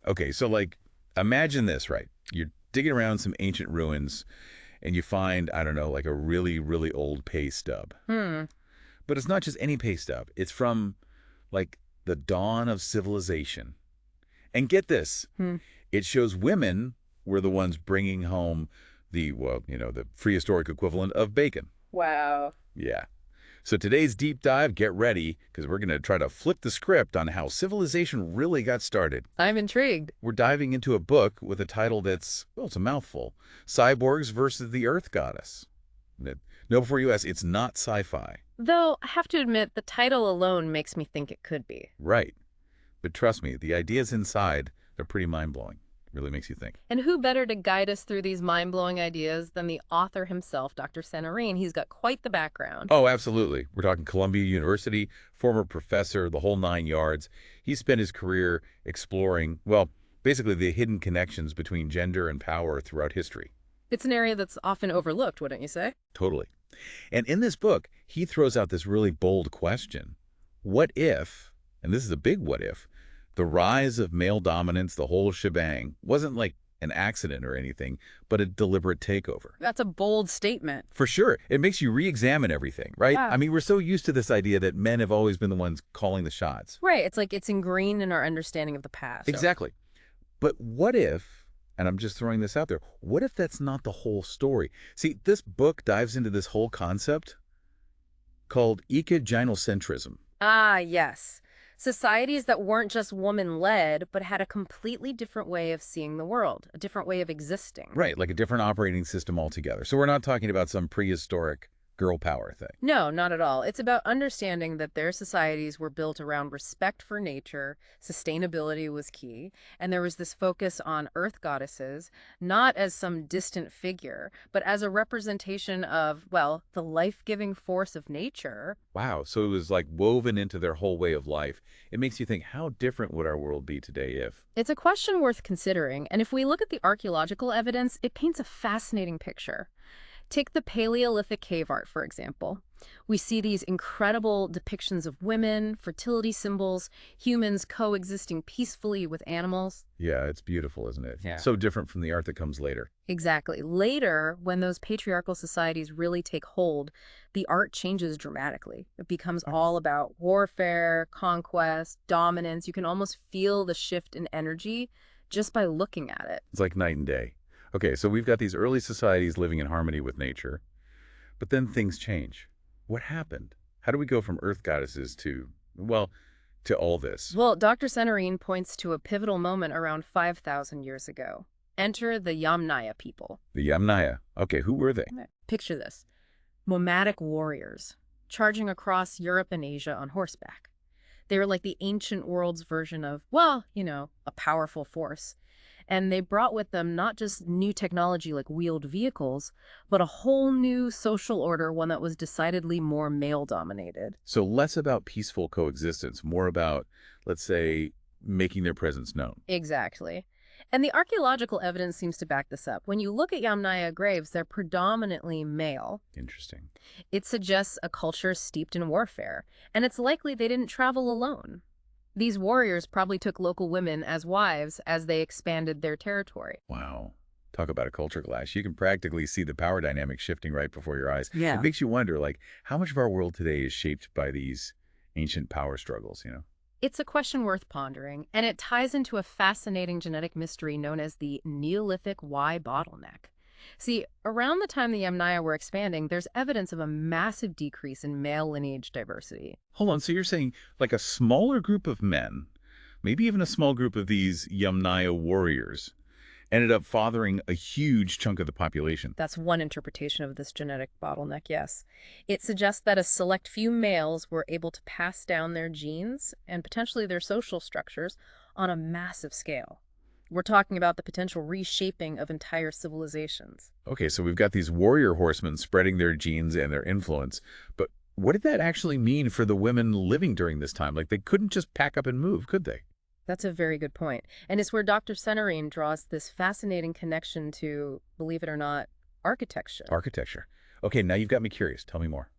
Okay, so like, imagine this, right? You're digging around some ancient ruins and you find, I don't know, like a really, really old pay stub. Hmm. But it's not just any pay stub. It's from, like, the dawn of civilization. And get this, Hmm. it shows women were the ones bringing home the, well, the prehistoric equivalent of bacon. Wow. Yeah. So today's deep dive, get ready, because we're going to try to flip the script on how civilization really got started. I'm intrigued. We're diving into a book with a title that's, well, it's a mouthful. Cyborgs versus the Earth Goddess. No, before you ask, it's not sci-fi. Though, I have to admit, the title alone makes me think it could be. Right. But trust me, the ideas inside, they're pretty mind-blowing. Really makes you think. And who better to guide us through these mind-blowing ideas than the author himself, Dr. Seenarine? He's got quite the background. Oh, absolutely. We're talking Columbia University, former professor, the whole 9 yards. He spent his career exploring, well, basically the hidden connections between gender and power throughout history. It's an area that's often overlooked, wouldn't you say? Totally. And in this book, he throws out this really bold question. What if, and this is a big what if, the rise of male dominance, the whole shebang, wasn't like an accident or anything, but a deliberate takeover? That's a bold statement. For sure. It makes you re-examine everything, right? Yeah. I mean, we're so used to this idea that men have always been the ones calling the shots. Right. It's like it's ingrained in our understanding of the past. Exactly. But what if, and I'm just throwing this out there, what if that's not the whole story? See, this book dives into this whole concept called ecogynocentrism. Ah, yes. Societies that weren't just woman-led, but had a completely different way of seeing the world, a different way of existing. Right, like a different operating system altogether. So we're not talking about some prehistoric girl power thing. No, not at all. It's about understanding that their societies were built around respect for nature, sustainability was key, and there was this focus on earth goddesses, not as some distant figure, but as a representation of, well, the life-giving force of nature. Wow, so it was like woven into their whole way of life. It makes you think, how different would our world be today if? It's a question worth considering, and if we look at the archaeological evidence, it paints a fascinating picture. Take the Paleolithic cave art, for example. We see these incredible depictions of women, fertility symbols, humans coexisting peacefully with animals. Yeah, it's beautiful, isn't it? Yeah. So different from the art that comes later. Exactly. Later, when those patriarchal societies really take hold, the art changes dramatically. It becomes all about warfare, conquest, dominance. You can almost feel the shift in energy just by looking at it. It's like night and day. Okay, so we've got these early societies living in harmony with nature, but then things change. What happened? How do we go from earth goddesses to, well, to all this? Well, Dr. Seenarine points to a pivotal moment around 5,000 years ago. Enter the Yamnaya people. The Yamnaya. Okay, who were they? Picture this. Nomadic warriors charging across Europe and Asia on horseback. They were like the ancient world's version of, well, a powerful force. And they brought with them not just new technology like wheeled vehicles, but a whole new social order, one that was decidedly more male-dominated. So less about peaceful coexistence, more about, let's say, making their presence known. Exactly. And the archaeological evidence seems to back this up. When you look at Yamnaya graves, they're predominantly male. Interesting. It suggests a culture steeped in warfare, and it's likely they didn't travel alone. These warriors probably took local women as wives as they expanded their territory. Wow. Talk about a culture clash. You can practically see the power dynamic shifting right before your eyes. Yeah. It makes you wonder, like, how much of our world today is shaped by these ancient power struggles? It's a question worth pondering, and it ties into a fascinating genetic mystery known as the Neolithic Y bottleneck. See, around the time the Yamnaya were expanding, there's evidence of a massive decrease in male lineage diversity. Hold on, so you're saying like a smaller group of men, maybe even a small group of these Yamnaya warriors, ended up fathering a huge chunk of the population? That's one interpretation of this genetic bottleneck, yes. It suggests that a select few males were able to pass down their genes and potentially their social structures on a massive scale. We're talking about the potential reshaping of entire civilizations. Okay, so we've got these warrior horsemen spreading their genes and their influence, but what did that actually mean for the women living during this time? Like, they couldn't just pack up and move, could they? That's a very good point. And it's where Dr. Seenarine draws this fascinating connection to, believe it or not, architecture. Architecture. Okay, now you've got me curious. Tell me more.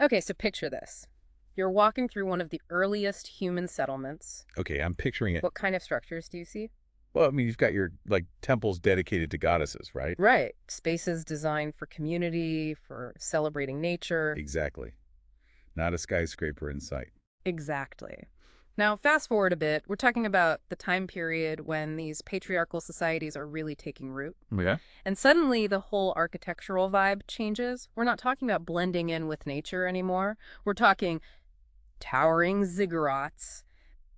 Okay, so picture this. You're walking through one of the earliest human settlements. Okay, I'm picturing it. What kind of structures do you see? Well, I mean, you've got your, like, temples dedicated to goddesses, right? Right. Spaces designed for community, for celebrating nature. Exactly. Not a skyscraper in sight. Exactly. Now, fast forward a bit, we're talking about the time period when these patriarchal societies are really taking root. Yeah. And suddenly the whole architectural vibe changes. We're not talking about blending in with nature anymore. We're talking towering ziggurats,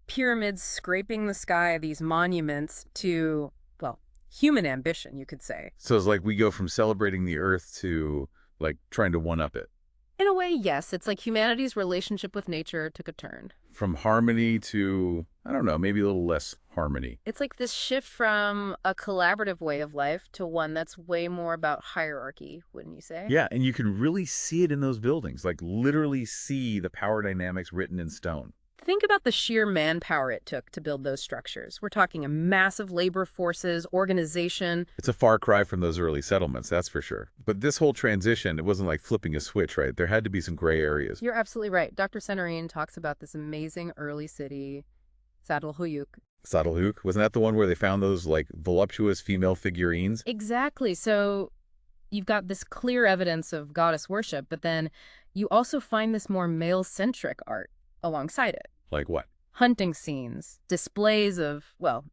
pyramids scraping the sky, these monuments to, well, human ambition, you could say. So it's like we go from celebrating the earth to, like, trying to one-up it. In a way, yes, it's like humanity's relationship with nature took a turn. From harmony to, I don't know, maybe a little less harmony. It's like this shift from a collaborative way of life to one that's way more about hierarchy, wouldn't you say? Yeah, and you can really see it in those buildings, like literally see the power dynamics written in stone. Think about the sheer manpower it took to build those structures. We're talking a massive labor forces, organization. It's a far cry from those early settlements, that's for sure. But this whole transition, it wasn't like flipping a switch, right? There had to be some gray areas. You're absolutely right. Dr. Seenarine talks about this amazing early city, Saddlehuyuk. Saddlehook, wasn't that the one where they found those, like, voluptuous female figurines? Exactly. So you've got this clear evidence of goddess worship, but then you also find this more male-centric art alongside it. Like what? Hunting scenes, displays of, well,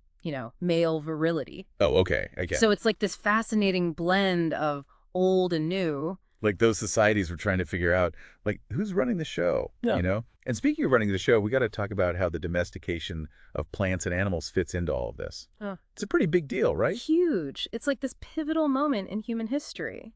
male virility. Oh, okay, I get it. So it's like this fascinating blend of old and new. Like those societies were trying to figure out, like, who's running the show, Yeah. you know? And speaking of running the show, we got to talk about how the domestication of plants and animals fits into all of this. It's a pretty big deal, right? Huge. It's like this pivotal moment in human history.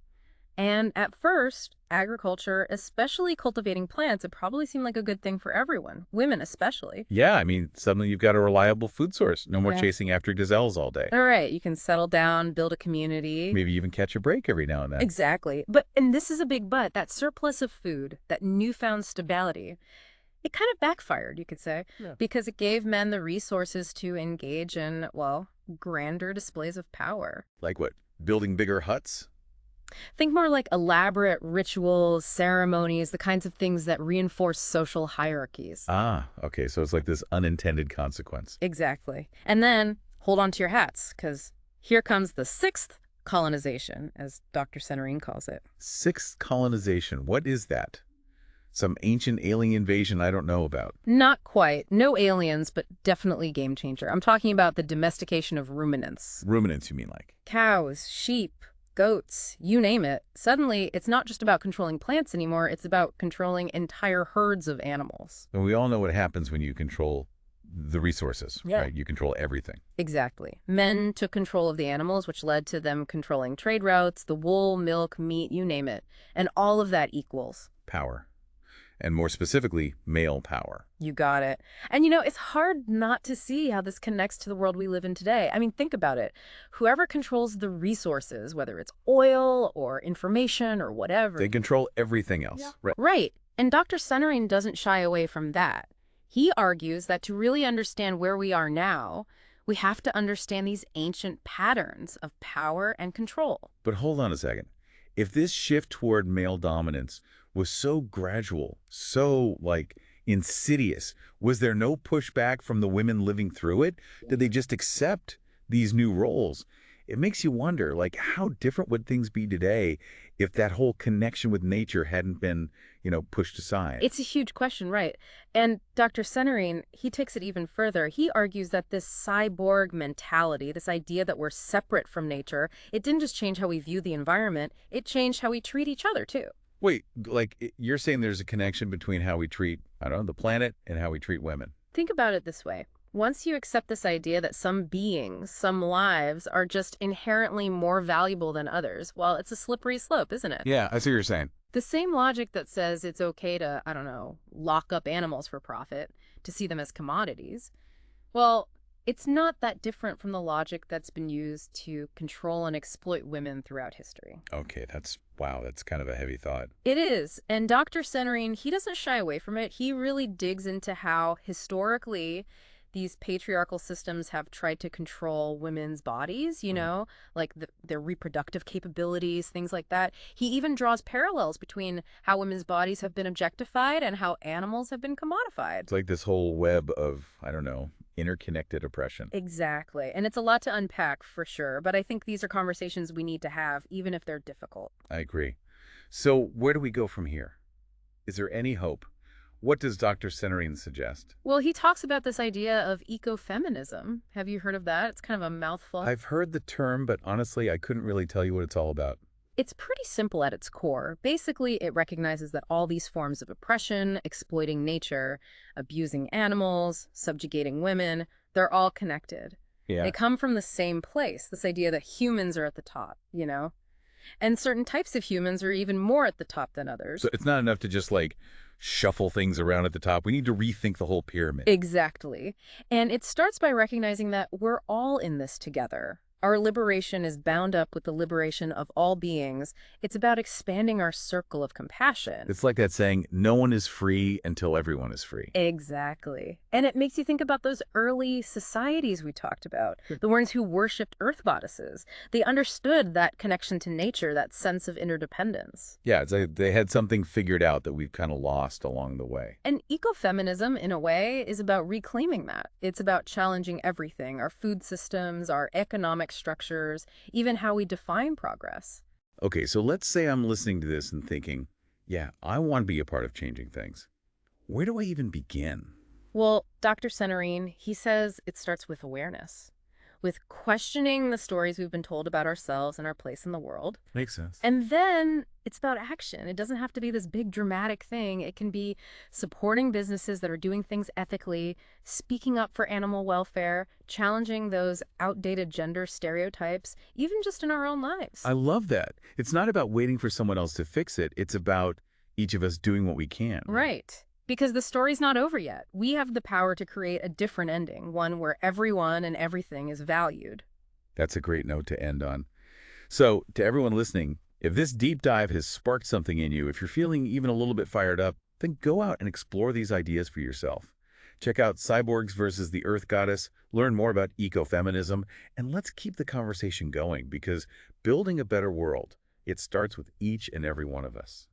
And at first, agriculture, especially cultivating plants, it probably seemed like a good thing for everyone, women especially. Yeah, I mean, suddenly you've got a reliable food source. No more Yeah. chasing after gazelles all day. All right, you can settle down, build a community. Maybe even catch a break every now and then. Exactly. And this is a big but, that surplus of food, that newfound stability, it kind of backfired, you could say, because it gave men the resources to engage in, well, grander displays of power. Like what? Building bigger huts? Think more like elaborate rituals, ceremonies, the kinds of things that reinforce social hierarchies. Ah, okay, so it's like this unintended consequence. Exactly. And then hold on to your hats, because here comes the sixth colonization, as Dr. Seenarine calls it. Sixth colonization. What is that? Some ancient alien invasion I don't know about. Not quite. No aliens, but definitely game changer. I'm talking about the domestication of ruminants. Ruminants, you mean like? Cows, sheep, goats, you name it. Suddenly, it's not just about controlling plants anymore, it's about controlling entire herds of animals. And we all know what happens when you control the resources, right? You control everything. Exactly. Men took control of the animals, which led to them controlling trade routes, the wool, milk, meat, you name it. And all of that equals Power. And more specifically, male power. You got it. And it's hard not to see how this connects to the world we live in today. I mean, think about it. Whoever controls the resources, whether it's oil or information or whatever. They control everything else. Yeah. Right. And Dr. Seenarine doesn't shy away from that. He argues that to really understand where we are now, we have to understand these ancient patterns of power and control. But hold on a second. If this shift toward male dominance was so gradual, so, like, insidious, was there no pushback from the women living through it? Did they just accept these new roles? It makes you wonder, like, how different would things be today if that whole connection with nature hadn't been, pushed aside? It's a huge question, right? And Dr. Seenarine, he takes it even further. He argues that this cyborg mentality, this idea that we're separate from nature, it didn't just change how we view the environment, it changed how we treat each other, too. Wait, like, you're saying there's a connection between how we treat, I don't know, the planet and how we treat women? Think about it this way. Once you accept this idea that some beings, some lives, are just inherently more valuable than others, well, it's a slippery slope, isn't it? Yeah, I see what you're saying. The same logic that says it's okay to, I don't know, lock up animals for profit, to see them as commodities, well, it's not that different from the logic that's been used to control and exploit women throughout history. Okay, wow, that's kind of a heavy thought. It is. And Dr. Seenarine, he doesn't shy away from it. He really digs into how, historically, these patriarchal systems have tried to control women's bodies, like their reproductive capabilities, things like that. He even draws parallels between how women's bodies have been objectified and how animals have been commodified. It's like this whole web of, I don't know, interconnected oppression. Exactly. And it's a lot to unpack for sure, but I think these are conversations we need to have, even if they're difficult. I agree. So where do we go from here? Is there any hope? What does Dr. Seenarine suggest? Well, he talks about this idea of ecofeminism. Have you heard of that? It's kind of a mouthful. I've heard the term, but honestly, I couldn't really tell you what it's all about. It's pretty simple at its core. Basically, it recognizes that all these forms of oppression, exploiting nature, abusing animals, subjugating women, they're all connected. Yeah. They come from the same place, this idea that humans are at the top, you know? And certain types of humans are even more at the top than others. So it's not enough to just like shuffle things around at the top. We need to rethink the whole pyramid. Exactly. And it starts by recognizing that we're all in this together. Our liberation is bound up with the liberation of all beings. It's about expanding our circle of compassion. It's like that saying, no one is free until everyone is free. Exactly. And it makes you think about those early societies we talked about, the ones who worshipped earth goddesses. They understood that connection to nature, that sense of interdependence. Yeah, it's like they had something figured out that we've kind of lost along the way. And ecofeminism, in a way, is about reclaiming that. It's about challenging everything, our food systems, our economic structures, even how we define progress. Okay, so let's say I'm listening to this and thinking, yeah, I want to be a part of changing things. Where do I even begin? Well, Dr. Seenarine, he says it starts with awareness, with questioning the stories we've been told about ourselves and our place in the world. Makes sense. And then it's about action. It doesn't have to be this big dramatic thing. It can be supporting businesses that are doing things ethically, speaking up for animal welfare, challenging those outdated gender stereotypes, even just in our own lives. I love that. It's not about waiting for someone else to fix it. It's about each of us doing what we can. Right. Because the story's not over yet. We have the power to create a different ending, one where everyone and everything is valued. That's a great note to end on. So, to everyone listening, if this deep dive has sparked something in you, if you're feeling even a little bit fired up, then go out and explore these ideas for yourself. Check out Cyborgs versus the Earth Goddess, learn more about ecofeminism, and let's keep the conversation going because building a better world, it starts with each and every one of us.